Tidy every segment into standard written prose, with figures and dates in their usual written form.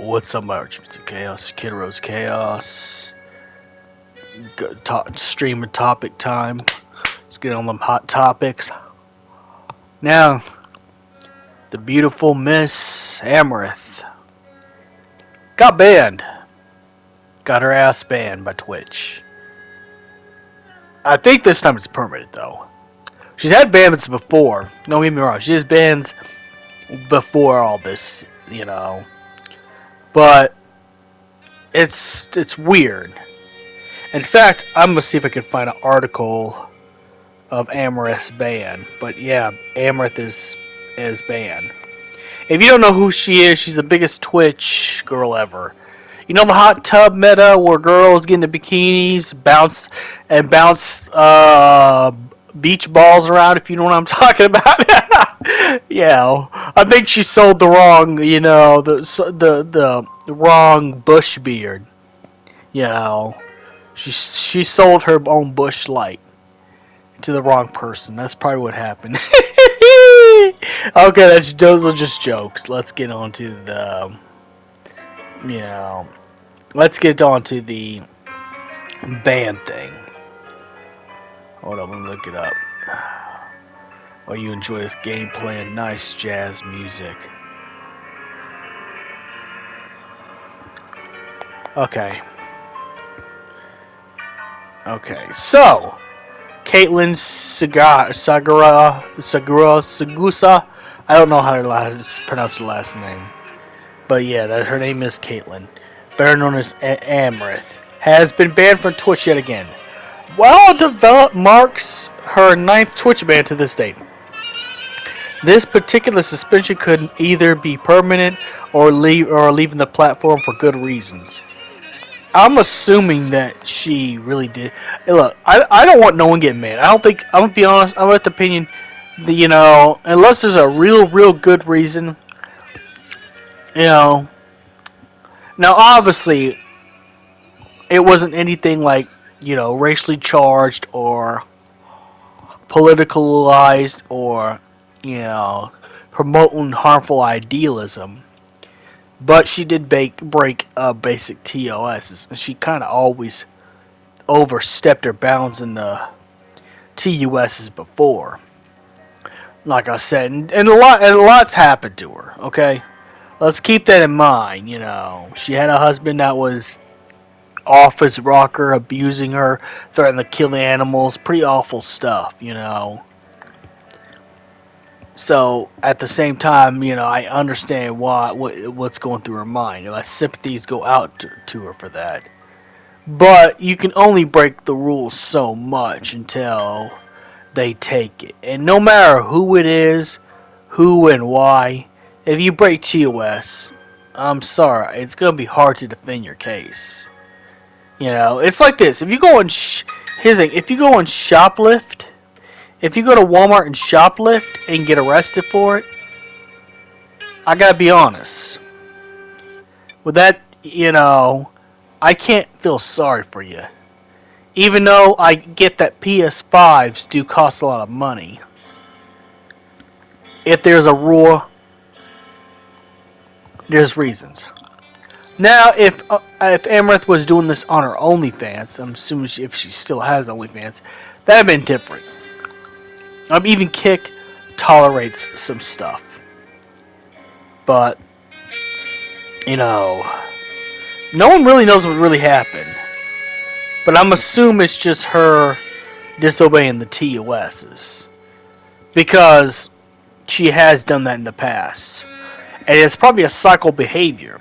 What's up, my Archbishop Chaos? Kid Rose Chaos. Streamer topic time. Let's get on them hot topics. Now, the beautiful Miss Amouranth got banned. Got her ass banned by Twitch. I think this time it's permanent, though. She's had bans before. Don't get me wrong. She has bans before all this, you know. But it's weird. In fact, I'm gonna see if I can find an article of Amouranth's ban. But yeah, Amouranth is banned. If you don't know who she is, she's the biggest Twitch girl ever. You know the hot tub meta where girls get into bikinis, bounce beach balls around, if you know what I'm talking about. Yeah, I think she sold the wrong, you know, the wrong bush beard. You know, she sold her own bush light to the wrong person. That's probably what happened. Okay, those are just jokes. Let's get on to the, you know, let's get on to the band thing. Hold on, let me look it up. While you enjoy this gameplay and nice jazz music. Okay. Okay, so Caitlin Sagusa. I don't know how to pronounce the last name. But yeah, her name is Caitlin, better known as Amouranth, has been banned from Twitch yet again. Well developed marks her 9th Twitch ban to this date. This particular suspension could either be permanent or leaving the platform for good reasons. I'm assuming that she really did. Hey, look, I don't want no one getting mad. I'm gonna be honest. I'm of the opinion that, you know, unless there's a real good reason, you know. Now, obviously, it wasn't anything like, you know, racially charged or politicalized or, you know, promoting harmful idealism. But she did break basic TOSs, and she kind of always overstepped her bounds in the TUSs before. Like I said, and a lot's happened to her. Okay, let's keep that in mind. You know, she had a husband that was off his rocker, abusing her, threatening to kill the animals, pretty awful stuff. You know. So at the same time, you know, I understand what's going through her mind. My sympathies go out to her for that. But you can only break the rules so much until they take it. And no matter who it is, who and why, if you break TOS, I'm sorry, it's going to be hard to defend your case. You know, it's like this. If you go on, here's the thing, if you go on shoplift, if you go to Walmart and shoplift and get arrested for it, I gotta be honest. With that, you know, I can't feel sorry for you. Even though I get that PS5s do cost a lot of money. If there's a rule, there's reasons. Now, if Amouranth was doing this on her OnlyFans, I'm assuming if she still has OnlyFans, that'd have been different. Even Kick tolerates some stuff. But, you know, no one really knows what really happened. But I'm assuming it's just her disobeying the TOSs. Because she has done that in the past. And it's probably a cycle behavior.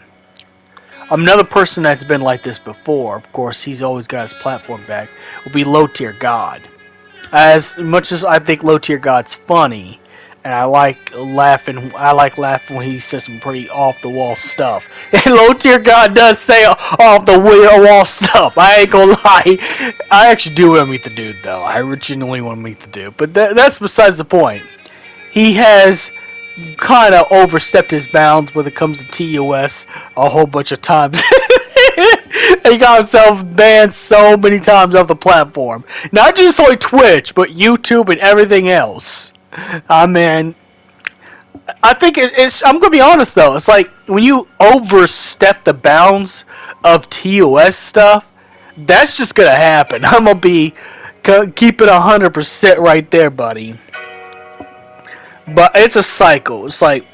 Another person that's been like this before, of course, he's always got his platform back, will be Low Tier God. As much as I think Low Tier God's funny, and I like laughing. I like laughing when he says some pretty off the wall stuff. And Low Tier God does say off the wall stuff. I ain't gonna lie. I actually do want to meet the dude though. I originally want to meet the dude, but that's besides the point. He has kind of overstepped his bounds when it comes to TOS a whole bunch of times. He got himself banned so many times off the platform. Not just like Twitch, but YouTube and everything else. I mean, I think it's. I'm gonna be honest though. It's like when you overstep the bounds of TOS stuff, that's just gonna happen. I'm gonna be keep it 100% right there, buddy. But it's a cycle. It's like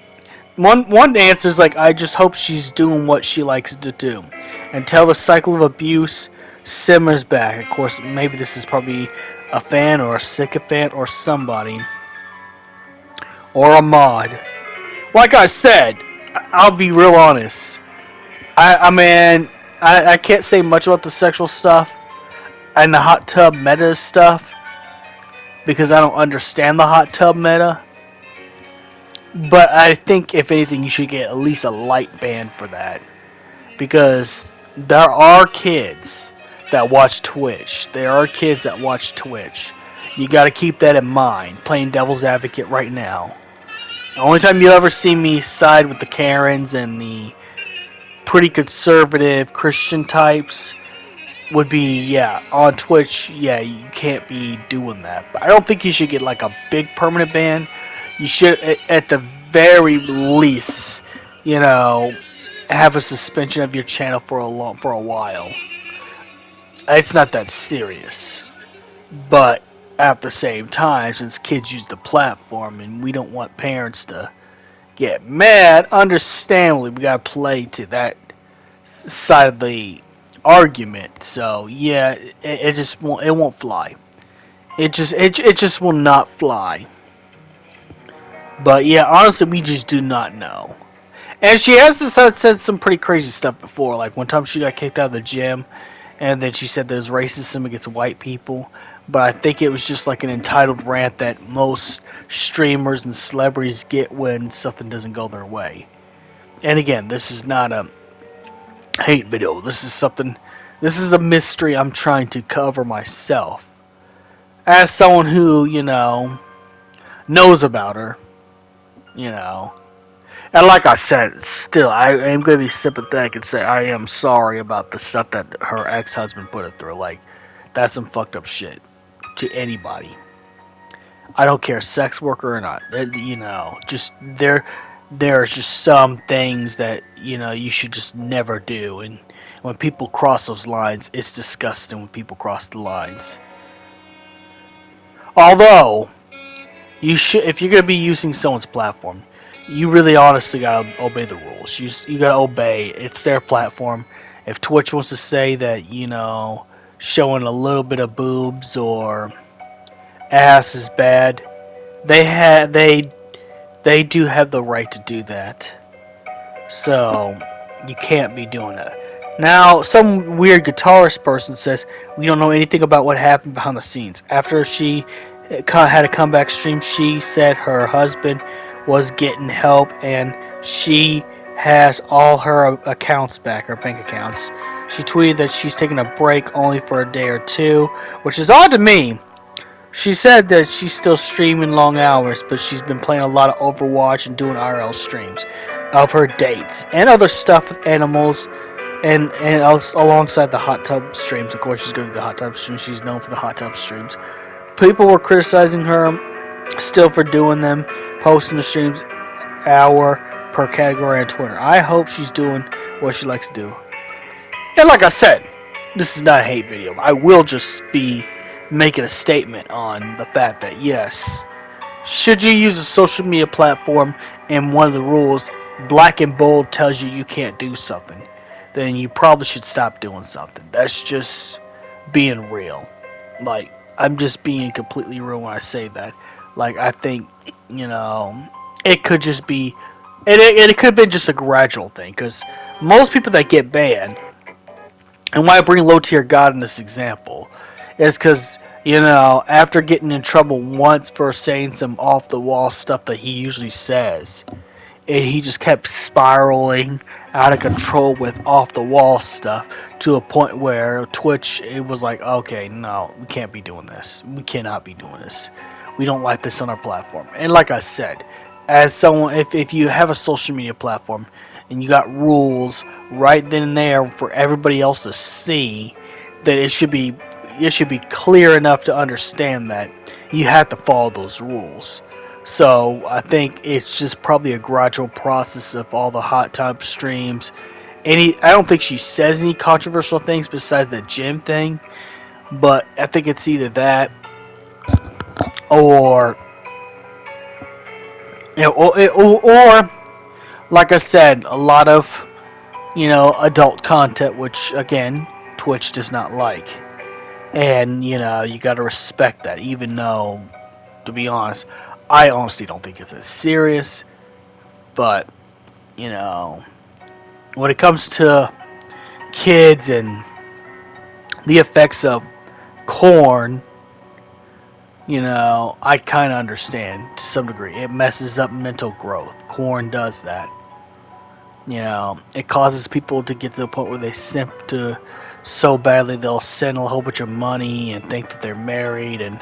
one answer is like, I just hope she's doing what she likes to do until the cycle of abuse simmers back. Of course, maybe this is probably a fan or a sycophant or somebody or a mod. Like I said, I'll be real honest. I mean, I can't say much about the sexual stuff and the hot tub meta stuff because I don't understand the hot tub meta. But I think, if anything, you should get at least a light ban for that. Because there are kids that watch Twitch. There are kids that watch Twitch. You gotta keep that in mind. Playing devil's advocate right now. The only time you ever see me side with the Karens and the pretty conservative Christian types would be, yeah, on Twitch, yeah, you can't be doing that. But I don't think you should get like a big permanent ban. You should, at the very least, you know, have a suspension of your channel for a while. It's not that serious, but at the same time, since kids use the platform and we don't want parents to get mad, understandably, we gotta play to that side of the argument. So yeah, it just won't fly. It just will not fly. But yeah, honestly, we just do not know. And she has said some pretty crazy stuff before. Like one time she got kicked out of the gym, and then she said there's racism against white people. But I think it was just like an entitled rant that most streamers and celebrities get when something doesn't go their way. And again, this is not a hate video. This is a mystery I'm trying to cover myself. As someone who, you know, knows about her. You know. And like I said, still, I am going to be sympathetic and say I am sorry about the stuff that her ex-husband put her through. Like, that's some fucked up shit to anybody. I don't care, sex worker or not. You know, just there's just some things that, you know, you should just never do. And when people cross those lines, it's disgusting when people cross the lines. Although, you should, if you're going to be using someone's platform, you really honestly gotta obey the rules. You gotta obey. It's their platform. If Twitch wants to say that, you know, showing a little bit of boobs or ass is bad, they do have the right to do that. So you can't be doing that. Now, some weird guitarist person says we don't know anything about what happened behind the scenes. After she had a comeback stream, she said her husband was getting help and she has all her accounts back, her bank accounts. She tweeted that she's taking a break only for a day or two, which is odd to me. She said that she's still streaming long hours, but she's been playing a lot of Overwatch and doing IRL streams of her dates and other stuff with animals, and alongside the hot tub streams. Of course, she's going to the hot tub streams. She's known for the hot tub streams. People were criticizing her still for doing them, posting the streams hour per category on Twitter. I hope she's doing what she likes to do. And like I said, this is not a hate video. I will just be making a statement on the fact that yes, should you use a social media platform and one of the rules, black and bold, tells you can't do something, then you probably should stop doing something. That's just being real. Like, I'm just being completely real when I say that. Like, I think, you know, it could just be, it could have been just a gradual thing, because most people that get banned, and why I bring Low Tier God in this example, is because After getting in trouble once for saying some off the wall stuff that he usually says, and he just kept spiraling out of control with off the wall stuff to a point where Twitch, it was like, okay, no, we can't be doing this. We cannot be doing this. We don't like this on our platform. And like I said, as someone, if you have a social media platform and you got rules right then and there for everybody else to see, that it should be clear enough to understand that you have to follow those rules. So I think it's just probably a gradual process of all the hot tub streams. I don't think she says any controversial things besides the gym thing, but I think it's either that or or like I said, a lot of adult content, which again Twitch does not like, and you got to respect that. Even though, to be honest, I honestly don't think it's as serious, but you know, when it comes to kids and the effects of corn, I kind of understand to some degree. It messes up mental growth. Corn does that. It causes people to get to the point where they simp to so badly they'll send a whole bunch of money and think that they're married. And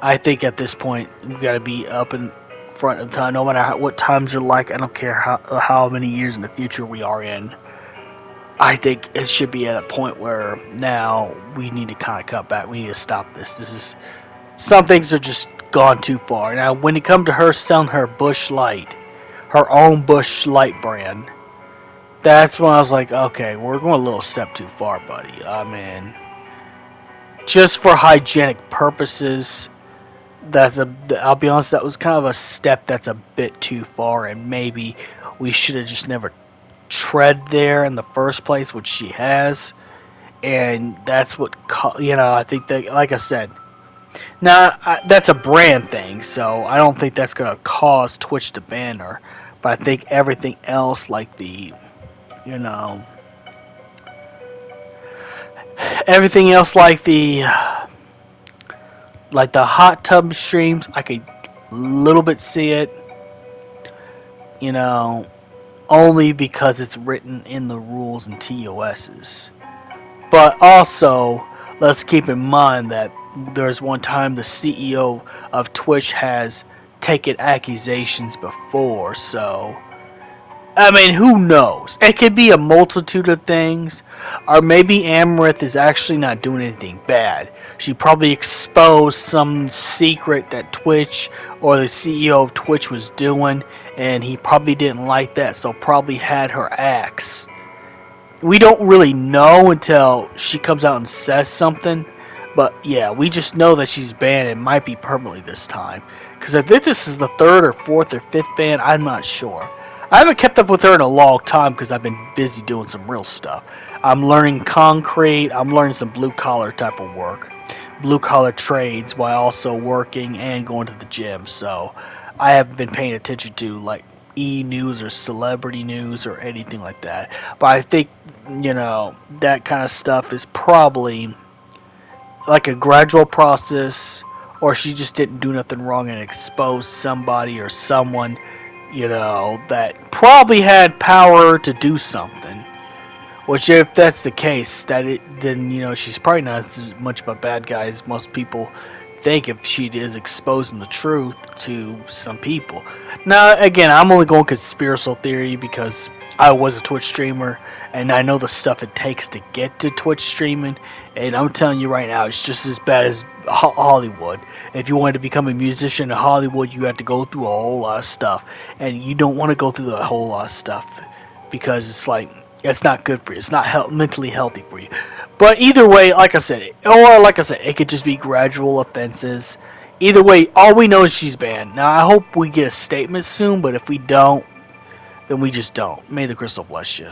I think at this point we got to be up in front of the time, no matter what times are like. I don't care how many years in the future we are in. I think it should be at a point where now we need to kind of cut back. We need to stop this. Some things are just gone too far. Now, when it comes to her selling her Bush Light, her own Bush Light brand, that's when I was like, okay, we're going a little step too far, buddy. I mean, just for hygienic purposes, I'll be honest, that was kind of a step that's a bit too far, and maybe we should have just never tread there in the first place, which she has. And that's what, I think that, like I said, now that's a brand thing, so I don't think that's going to cause Twitch to ban her. But I think everything else, like everything else like the hot tub streams, I could a little bit see it, only because it's written in the rules and TOSs. But also, let's keep in mind that there's one time the CEO of Twitch has taken accusations before, so I mean, who knows? It could be a multitude of things, or maybe Amouranth is actually not doing anything bad. She probably exposed some secret that Twitch or the CEO of Twitch was doing, and he probably didn't like that, so probably had her axe. We don't really know until she comes out and says something, but yeah, we just know that she's banned and might be permanently this time. Because I think this is the third or fourth or fifth ban, I'm not sure. I haven't kept up with her in a long time because I've been busy doing some real stuff. I'm learning concrete, I'm learning some blue collar type of work. Blue collar trades while also working and going to the gym. So I haven't been paying attention to like e-news or celebrity news or anything like that. But I think, that kind of stuff is probably like a gradual process, or she just didn't do nothing wrong and exposed somebody or someone, that probably had power to do something. Which, if that's the case, then she's probably not as much of a bad guy as most people think if she is exposing the truth to some people. Now, again, I'm only going conspiracy theory because I was a Twitch streamer and I know the stuff it takes to get to Twitch streaming. And I'm telling you right now, it's just as bad as Hollywood. If you wanted to become a musician in Hollywood, you had to go through a whole lot of stuff. And you don't want to go through the whole lot of stuff because it's not good for you. It's not mentally healthy for you. But either way, like I said, it could just be gradual offenses. Either way, all we know is she's banned. Now, I hope we get a statement soon, but if we don't, then we just don't. May the crystal bless you.